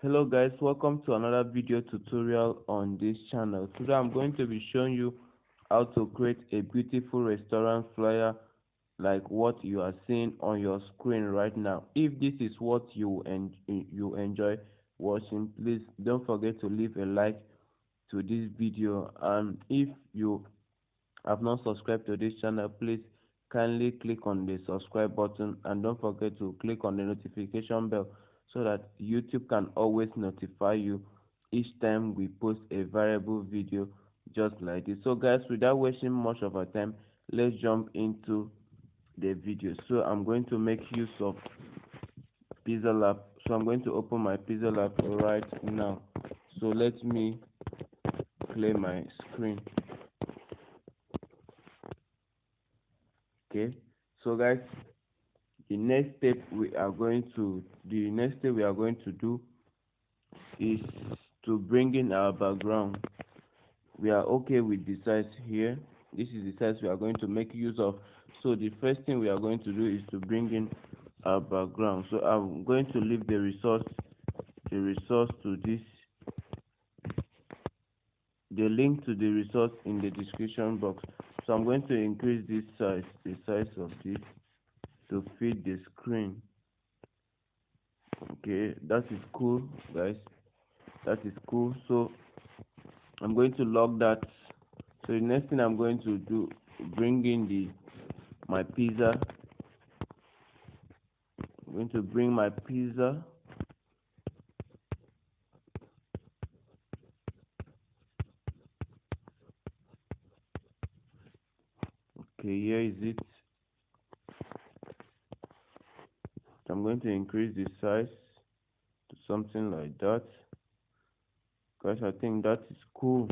Hello guys, welcome to another video tutorial on this channel. Today I'm going to be showing you how to create a beautiful restaurant flyer like what you are seeing on your screen right now. If this is what you enjoy watching, please don't forget to leave a like to this video, and if you have not subscribed to this channel, please kindly click on the subscribe button and don't forget to click on the notification bell so that YouTube can always notify you each time we post a variable video just like this. So guys, without wasting much of our time, let's jump into the video. So I'm going to make use of Pizza Lab. So I'm going to open my Pizza Lab right now. So let me clear my screen. Okay, so guys, the next step we are going to do is to bring in our background. We are okay with the size here. This is the size we are going to make use of. So the first thing we are going to do is to bring in our background. So I'm going to leave the resource to this, the link to the resource in the description box. So I'm going to increase this size, the size of this, to fit the screen. Okay, that is cool guys, that is cool. So I'm going to log that. So the next thing I'm going to do, bring in my pizza. I'm going to bring my pizza. Okay, here is it. So I'm going to increase the size to something like that. Guys, I think that is cool.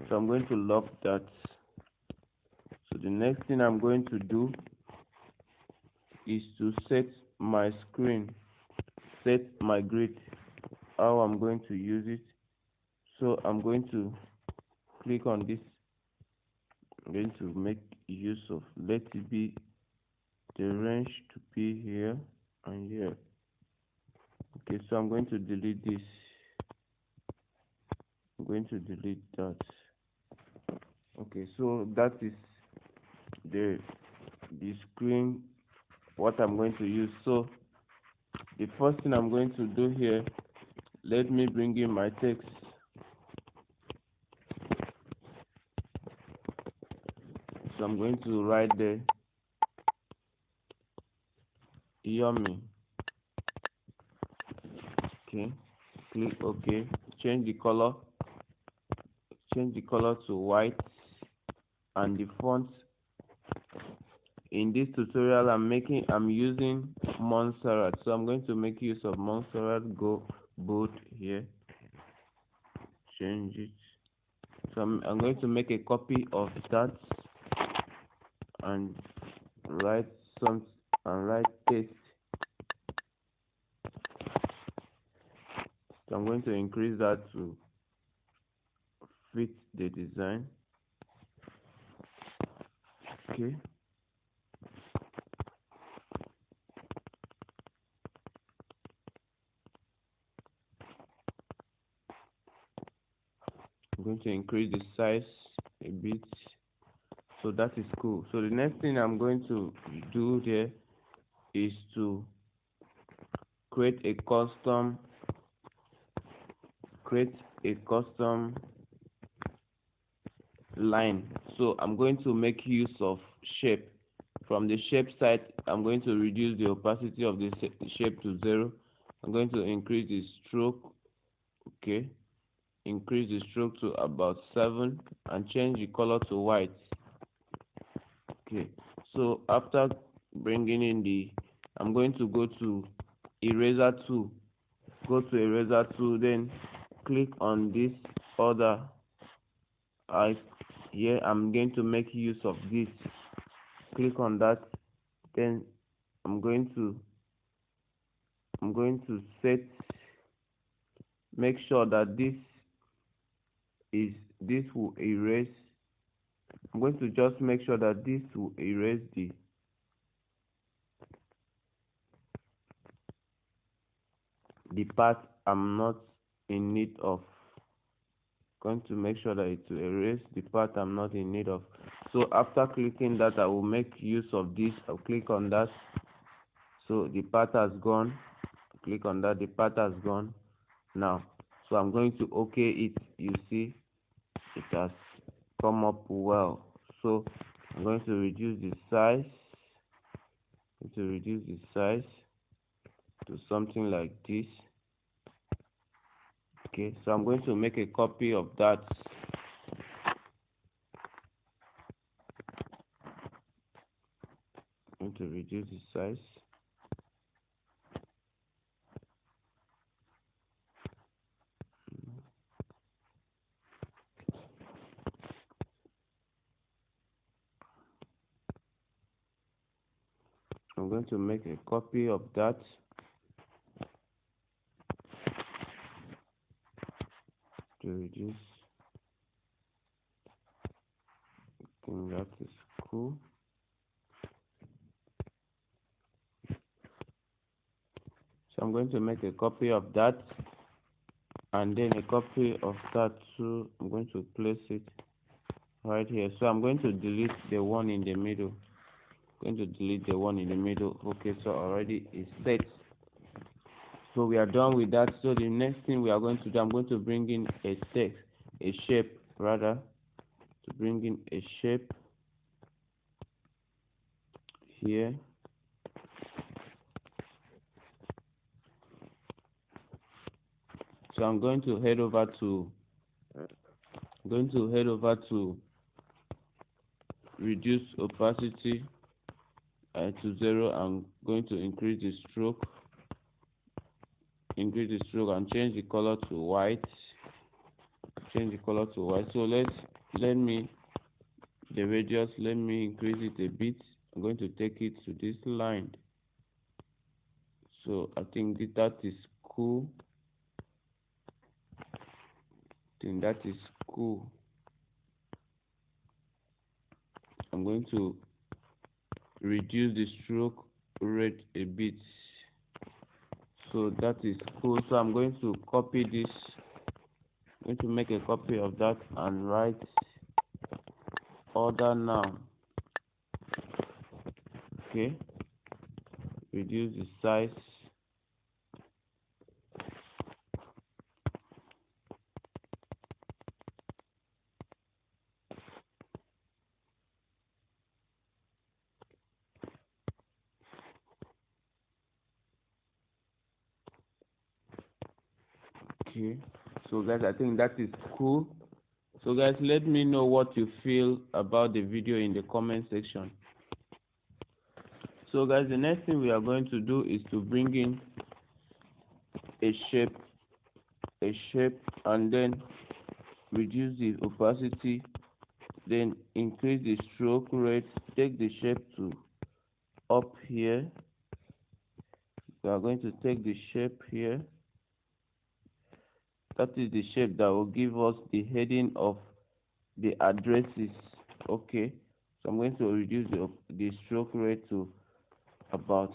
So I'm going to lock that. So the next thing I'm going to do is to set my screen, set my grid, how I'm going to use it. So I'm going to click on this. I'm going to make use of, let it be the range to be here and here. Okay, so I'm going to delete this. I'm going to delete that. Okay, so that is the screen, what I'm going to use. So the first thing I'm going to do here, let me bring in my text. So I'm going to write there, yummy. Okay, click OK. Change the color to white, and the font in this tutorial I'm using Montserrat. So I'm going to make use of Montserrat. Go bold here, change it. So I'm going to make a copy of that and write paste. So I'm going to increase that to fit the design. Okay, I'm going to increase the size a bit. So that is cool. So the next thing I'm going to do there is to create a custom line. So I'm going to make use of shape. From the shape side, I'm going to reduce the opacity of the shape to 0. I'm going to increase the stroke. Okay, increase the stroke to about 7 and change the color to white. Okay, so after bringing in I'm going to go to eraser tool. Then click on this other eye. Here I'm going to make use of this. Click on that. Then I'm going to set, make sure that this will erase. I'm going to just make sure that this will erase the part I'm not in need of. Going to make sure that it will erase the part I'm not in need of. So after clicking that, I will make use of this. I'll click on that. So the part has gone. Click on that, the part has gone now. So I'm going to OK it. You see it has come up well. So I'm going to reduce the size. To something like this. Okay, so I'm going to make a copy of that. I'm going to reduce the size. I'm going to make a copy of that. To reduce. I think that is cool. So I'm going to make a copy of that, and then a copy of that too. I'm going to place it right here. So I'm going to delete the one in the middle. Okay, so already it's set. So we are done with that. So the next thing we are going to do, I'm going to bring in a shape rather, to bring in a shape here. So I'm going to head over to reduce opacity to 0. I'm going to increase the stroke and change the color to white. So let me the radius, let me increase it a bit. I'm going to take it to this line. So I think that is cool. I'm going to reduce the stroke rate a bit. So that is cool. So I'm going to copy this. I'm going to make a copy of that and write order now. Okay. Reduce the size. Okay. So guys, I think that is cool. So guys, let me know what you feel about the video in the comment section. So guys, the next thing we are going to do is to bring in a shape and then reduce the opacity, then increase the stroke rate, take the shape to up here. We are going to take the shape here. That is the shape that will give us the heading of the addresses. Okay, so I'm going to reduce the stroke rate to about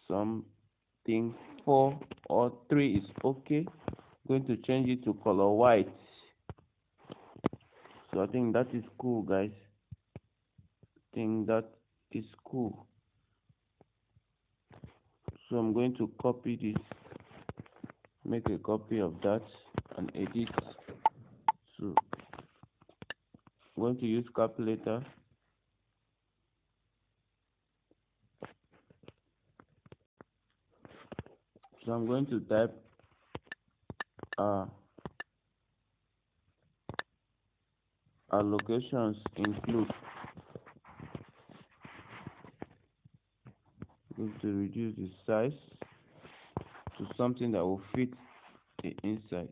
something 4 or 3 is okay. I'm going to change it to color white. So I think that is cool, guys. So I'm going to copy this, make a copy of that and edit. So I'm going to use calculator. So I'm going to type allocations include. I'm going to reduce the size to something that will fit the inside.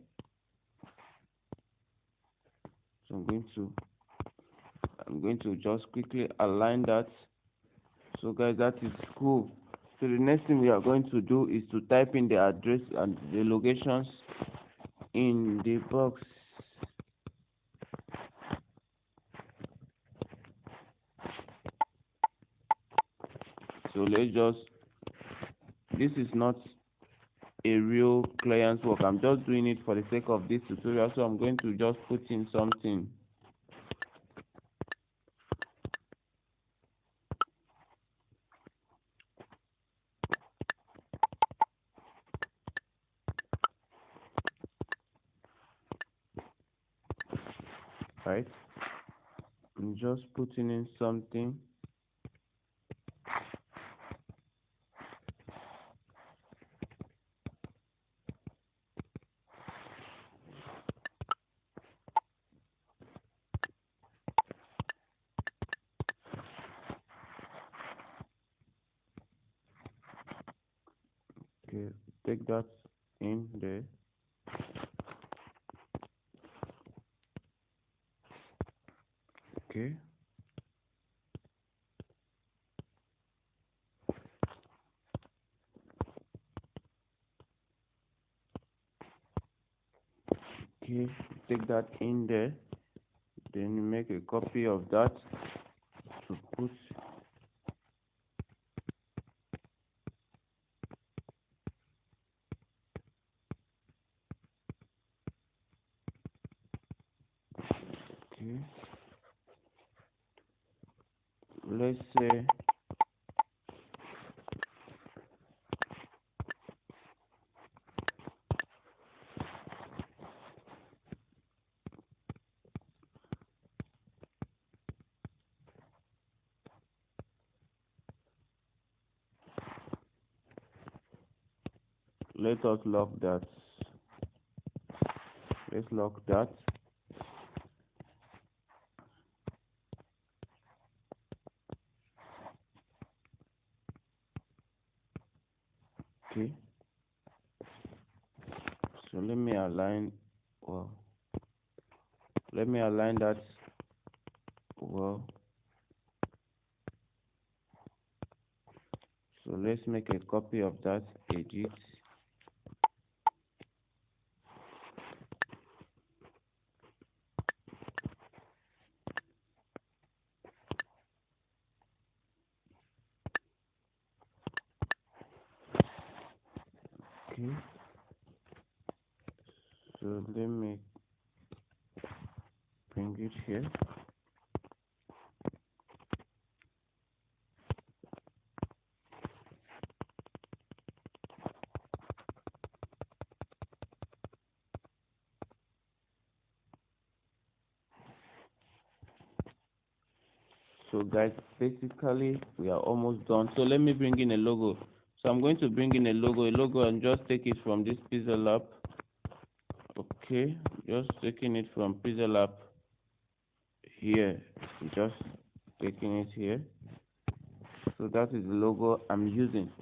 So I'm going to just quickly align that. So guys, that is cool. So the next thing we are going to do is to type in the address and the locations in the box. So this is not a real client's work. I'm just doing it for the sake of this tutorial, so I'm going to just put in something. Right, I'm just putting in something. Okay, take that in there. Okay, okay, take that in there. Then you make a copy of that to put. Okay, let's say let us lock that. Let's lock that. Okay, so let me align. Well, let me align that. Well, so let's make a copy of that. Edit. Okay, so let me bring it here. So guys, basically we are almost done. So let me bring in a logo. So I'm going to bring in a logo and just take it from this pixel app. Okay, just taking it from pixel app here, just taking it here. So that is the logo I'm using.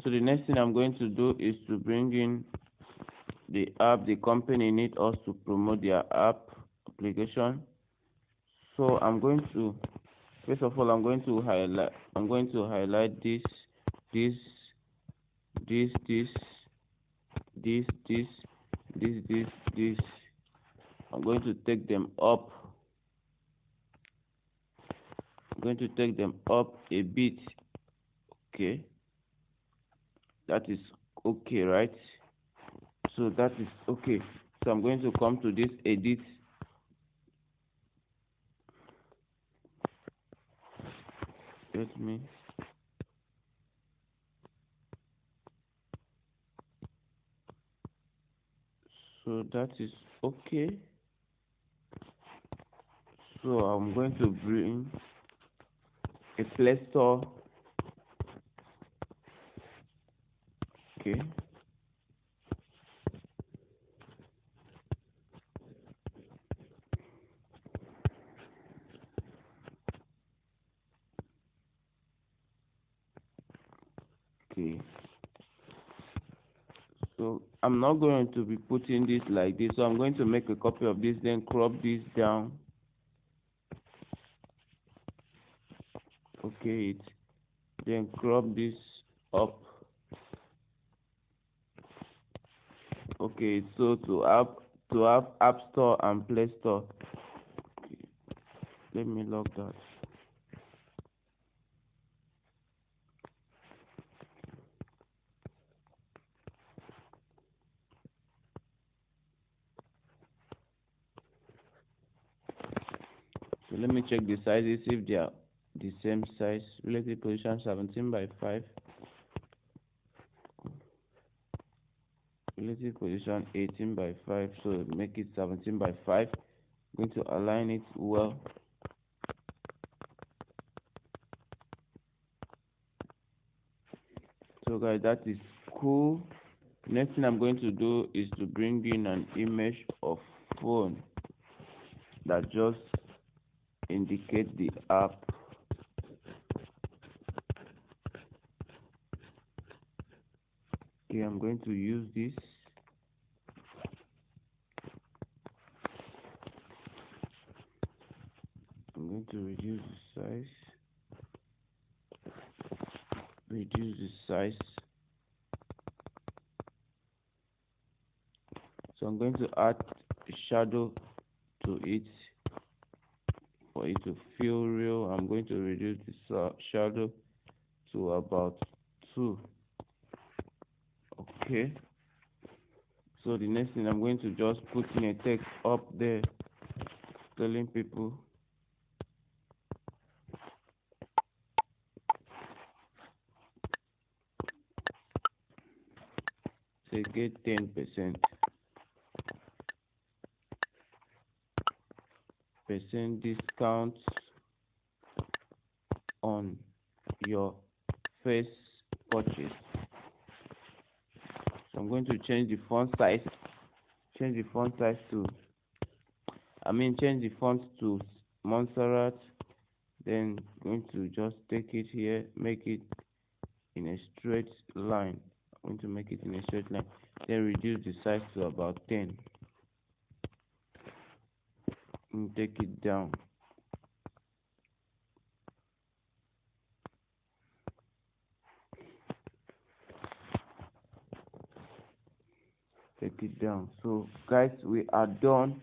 So the next thing I'm going to do is to bring in the app the company need us to promote their app application. So I'm going to, first of all, I'm going to highlight this, this, this, this, this, this, this. I'm going to take them up. I'm going to take them up a bit. Okay, that is okay, right? So that is okay. So I'm going to come to this edit. Let me. So that is okay. So I'm going to bring a Play Store. Okay. Okay. So I'm not going to be putting this like this. So I'm going to make a copy of this, then crop this down. Okay, then crop this up. Okay, so to have App Store and Play Store. Okay, let me log that. So let me check the sizes if they are the same size. Relative position 17 by 5. Relative position 18 by 5. So make it 17 by 5. I'm going to align it well. So guys, that is cool. Next thing I'm going to do is to bring in an image of phone that just indicates the app. Okay, I'm going to use this. I'm going to reduce the size. Reduce the size. So I'm going to add a shadow to it for it to feel real. I'm going to reduce the shadow to about 2. Okay. So the next thing I'm going to just put in a text up there telling people say get 10% discount on your first purchase. So I'm going to change the font size. Change the font size to change the font to Montserrat. Then going to just take it here, make it in a straight line. I'm going to make it in a straight line. Then reduce the size to about 10. And take it down. Take it down. So guys, we are done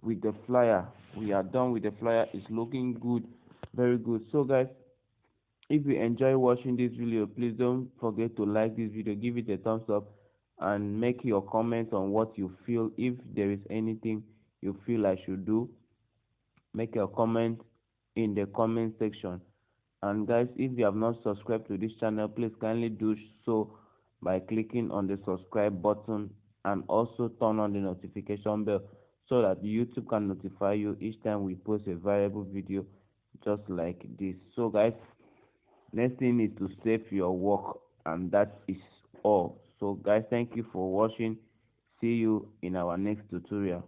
with the flyer. It's looking good, very good. So guys, if you enjoy watching this video, please don't forget to like this video, give it a thumbs up, and make your comments on what you feel. If there is anything you feel I should do, make your comment in the comment section. And guys, if you have not subscribed to this channel, please kindly do so by clicking on the subscribe button and also turn on the notification bell so that YouTube can notify you each time we post a valuable video just like this. So guys, next thing is to save your work, and that is all. So guys, thank you for watching. See you in our next tutorial.